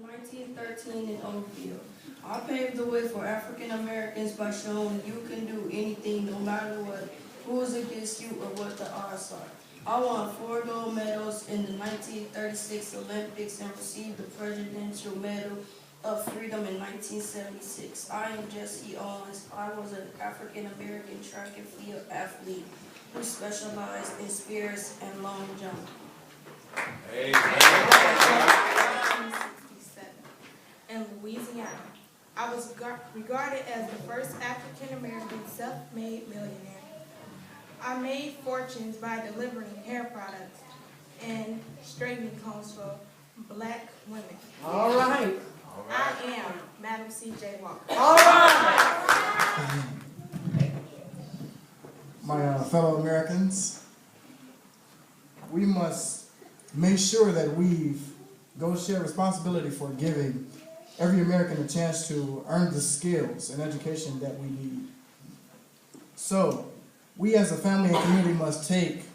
1913 in Oakville. I paved the way for African Americans by showing you can do anything no matter what, who is against you or what the odds are. I won 4 gold medals in the 1936 Olympics and received the Presidential Medal of Freedom in 1976. I am Jesse Owens. I was an African American track and field athlete who specialized in spears and long jump. In Louisiana, I was regarded as the first African-American self-made millionaire. I made fortunes by delivering hair products and straightening combs for black women. All right. I am Madam C.J. Walker. All right. My fellow Americans, we must make sure that we go share responsibility for giving every American a chance to earn the skills and education that we need. So, we as a family and community must take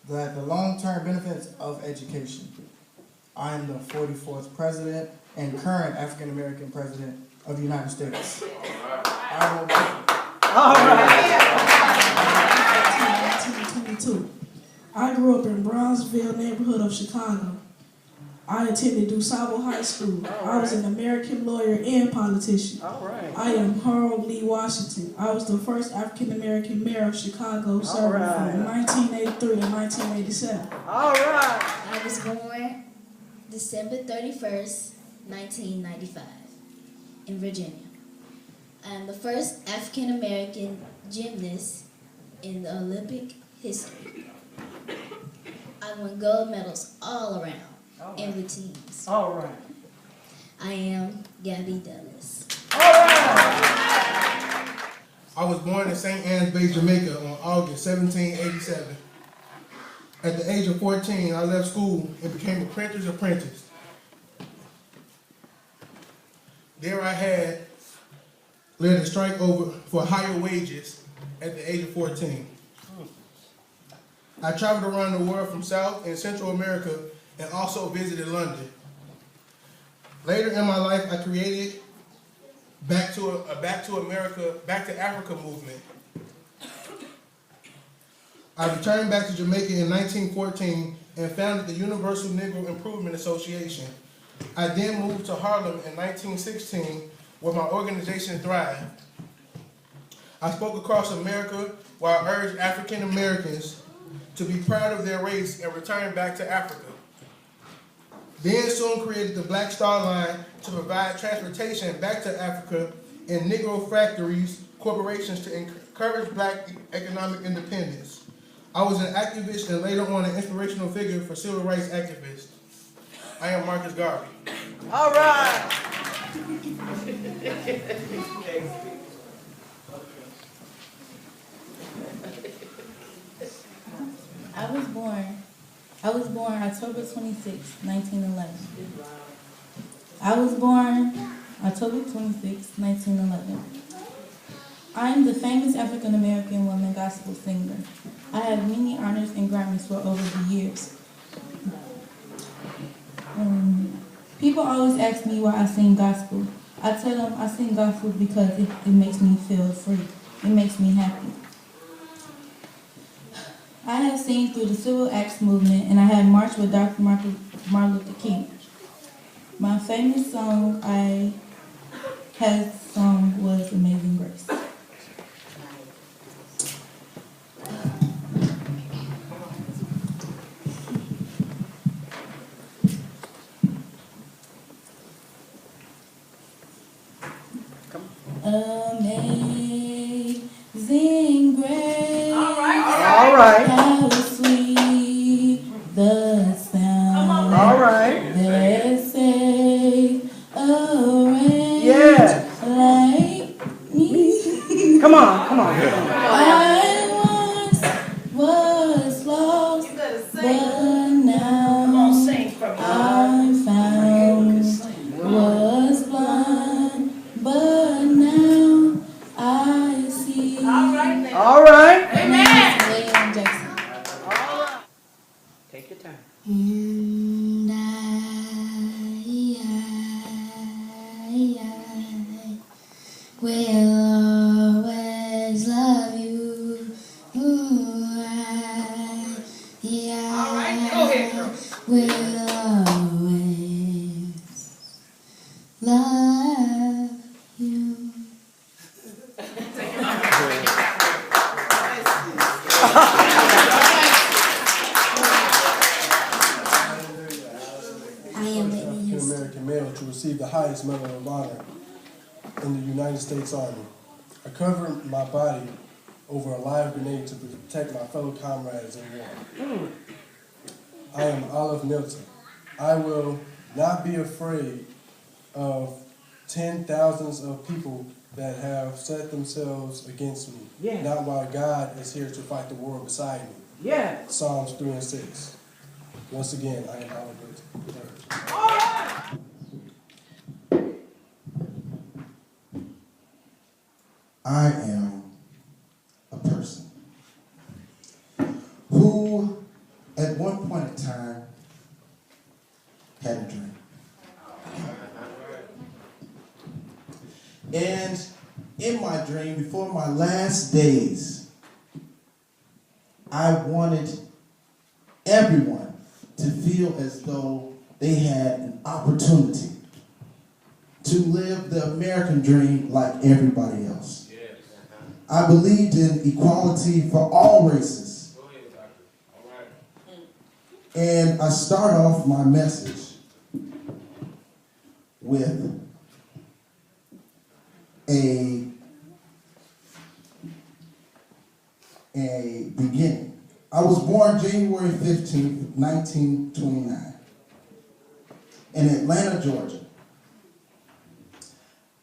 the long-term benefits of education. I am the 44th President and current African American President of the United States. I will. All right. 1922. I grew up in Brownsville neighborhood of Chicago. I attended DuSable High School. I was an American lawyer and politician. All right. I am Harold Lee Washington. I was the first African American mayor of Chicago, serving from 1983 to 1987. All right. I was born December 31st, 1995, in Virginia. I am the first African American gymnast in the Olympic history. I won gold medals all around in the teams. All right. I am Gabby Dulles. All right. I was born in St. Anne's Bay, Jamaica on August 1787. At the age of 14, I left school and became a printer's apprentice. There I had led a strike over for higher wages at the age of 14. I traveled around the world from South and Central America and also visited London. Later in my life, I created Back to America, Back to Africa movement. I returned back to Jamaica in 1914 and founded the Universal Negro Improvement Association. I then moved to Harlem in 1916, where my organization thrived. I spoke across America where I urged African Americans to be proud of their race and return back to Africa. Then soon created the Black Star Line to provide transportation back to Africa and Negro factories, corporations to encourage black economic independence. I was an activist and later on an inspirational figure for civil rights activists. I am Marcus Garvey. All right. I was born October 26, 1911. I was born October 26, 1911. I am the famous African American woman gospel singer. I have many honors and Grammys for over the years. People always ask me why I sing gospel. I tell them I sing gospel because it makes me feel free. It makes me happy. I have seen through the Civil Acts movement and I have marched with Dr. Martin Luther King. My famous song I had sung was Amazing Grace. Amazing grace. All right. How sweet the sound. All right. That saved a wretch Yes. like me. Come on. Come on. I once was lost, but now I'm found. Was blind, but now I see. All right. William Jackson. All right. Take your time. And I will always love you. Ooh, yeah. All right, go ahead, girl. Will always love you. I am Whitney African Houston. American male to receive the highest medal of honor in the United States Army. I covered my body over a live grenade to protect my fellow comrades in war. I am Olive Milton. I will not be afraid of 10,000s of people that have set themselves against me. Yeah. Not while God is here to fight the war beside me. Yeah. Psalms 3 and 6. Once again, I am Olive Milton. I am a person who, at one point in time, had a dream. And in my dream, before my last days, I wanted everyone to feel as though they had an opportunity to live the American dream like everybody else. I believed in equality for all races. And I start off my message with a beginning. I was born January 15th, 1929 in Atlanta, Georgia.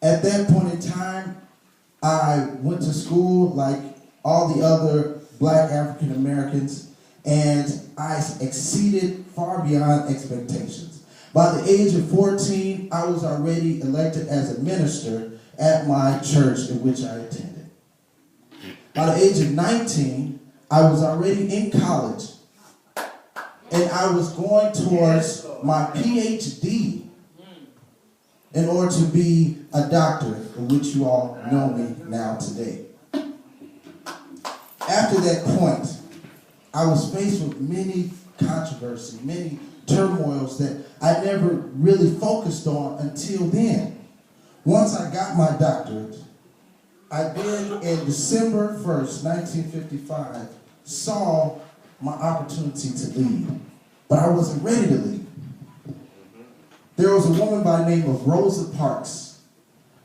At that point in time, I went to school like all the other black African Americans, and I exceeded far beyond expectations. By the age of 14, I was already elected as a minister at my church in which I attended. By the age of 19, I was already in college, and I was going towards my PhD in order to be a doctor, of which you all know me now today. After that point, I was faced with many controversy, many turmoils that I never really focused on until then. Once I got my doctorate, I then, in December 1st, 1955, saw my opportunity to lead. But I wasn't ready to lead. There was a woman by the name of Rosa Parks.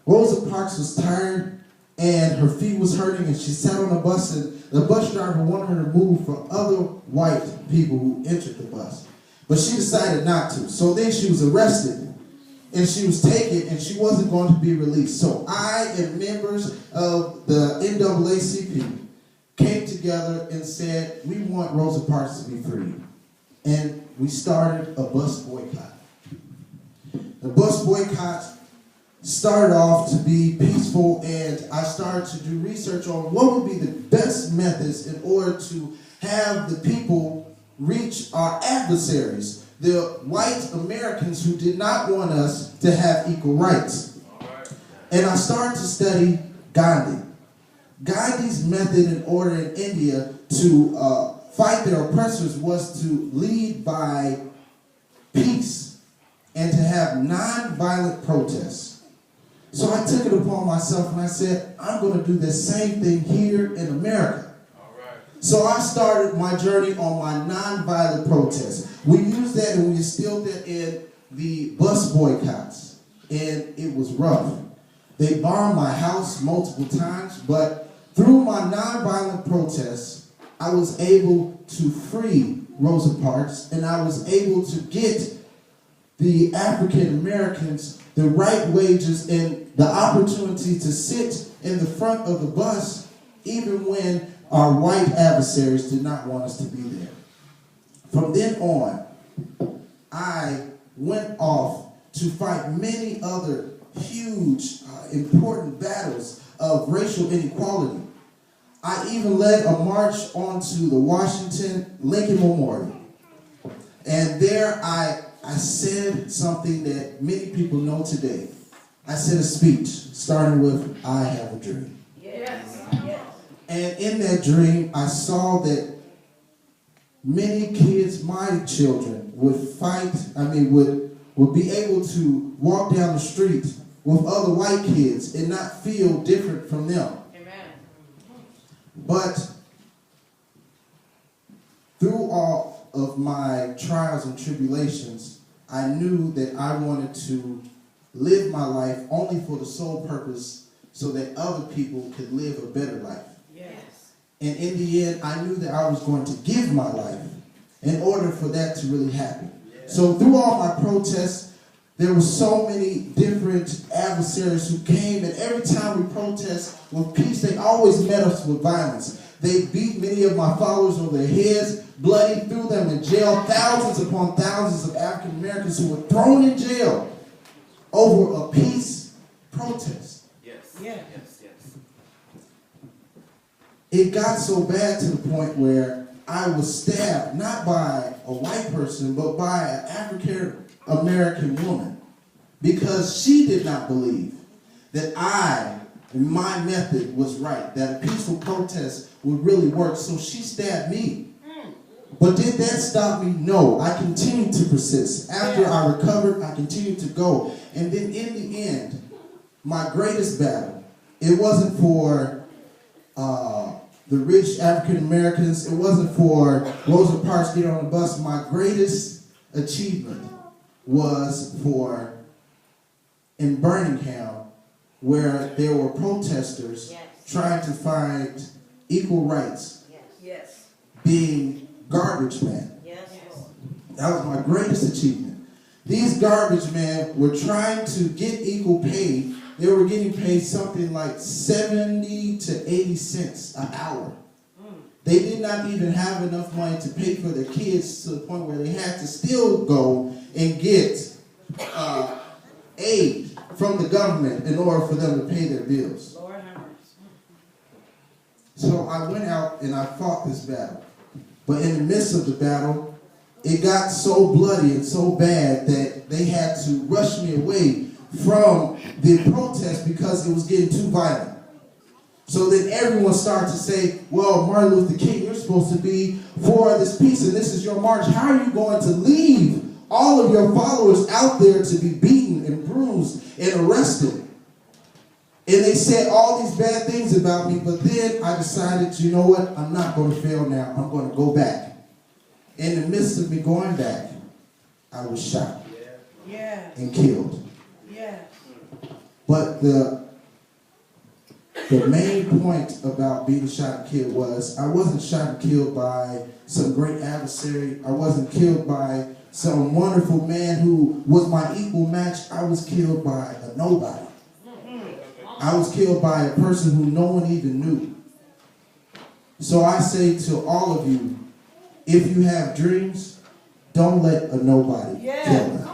Rosa Parks was tired and her feet was hurting, and she sat on the bus, and the bus driver wanted her to move for other white people who entered the bus. But she decided not to. So then she was arrested, and she was taken, and she wasn't going to be released. So I and members of the NAACP came together and said, we want Rosa Parks to be free. And we started a bus boycott. The bus boycott started off to be peaceful, and I started to do research on what would be the best methods in order to have the people reach our adversaries, the white Americans who did not want us to have equal rights. And I started to study Gandhi. Gandhi's method in order in India to fight their oppressors was to lead by peace and to have non-violent protests. So I took it upon myself and I said, I'm going to do the same thing here in America. So I started my journey on my non-violent protests. We used that and we instilled that in the bus boycotts, and it was rough. They bombed my house multiple times, but through my non-violent protests, I was able to free Rosa Parks, and I was able to get the African Americans the right wages and the opportunity to sit in the front of the bus even when our white adversaries did not want us to be there. From then on, I went off to fight many other huge, important battles of racial inequality. I even led a march onto the Washington Lincoln Memorial. And there I said something that many people know today. I said a speech starting with, I have a dream. Yes. And in that dream, I saw that many kids, my children, would would be able to walk down the street with other white kids and not feel different from them. Amen. But through all of my trials and tribulations, I knew that I wanted to live my life only for the sole purpose so that other people could live a better life. Yes. And in the end, I knew that I was going to give my life in order for that to really happen. So through all my protests, there were so many different adversaries who came, and every time we protest with peace, they always met us with violence. They beat many of my followers over their heads, bloody, threw them in jail. Thousands upon thousands of African Americans who were thrown in jail over a peace protest. It got so bad to the point where I was stabbed, not by a white person, but by an African American woman, because she did not believe that my method was right, that a peaceful protest would really work, so she stabbed me. But did that stop me? No. I continued to persist. After I recovered, I continued to go. And then in the end, my greatest battle, it wasn't for the rich African Americans. It wasn't for Rosa Parks getting on the bus. My greatest achievement was in Birmingham, where there were protesters trying to find equal rights, being garbage men. That was my greatest achievement. These garbage men were trying to get equal pay. They were getting paid something like 70 to 80 cents an hour. They did not even have enough money to pay for their kids, to the point where they had to still go and get aid from the government in order for them to pay their bills. So I went out and I fought this battle. But in the midst of the battle, it got so bloody and so bad that they had to rush me away from the protest because it was getting too violent. So then everyone started to say, well, Martin Luther King, you're supposed to be for this peace and this is your march. How are you going to leave all of your followers out there to be beaten and bruised and arrested? And they said all these bad things about me, but then I decided, you know what, I'm not going to fail now. I'm going to go back. In the midst of me going back, I was shot and killed. But the main point about being shot and killed was I wasn't shot and killed by some great adversary. I wasn't killed by some wonderful man who was my equal match. I was killed by a nobody. I was killed by a person who no one even knew. So I say to all of you, if you have dreams, don't let a nobody kill them.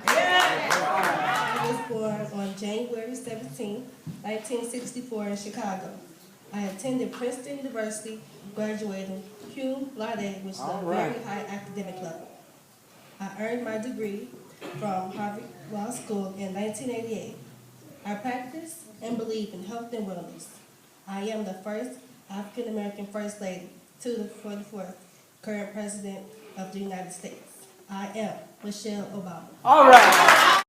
I was born on January 17, 1964 in Chicago. I attended Princeton University, graduating cum laude, which is a very high academic level. I earned my degree from Harvard Law School in 1988. I practice and believe in health and wellness. I am the first African American First Lady to the 44th current President of the United States. I am Michelle Obama. All right.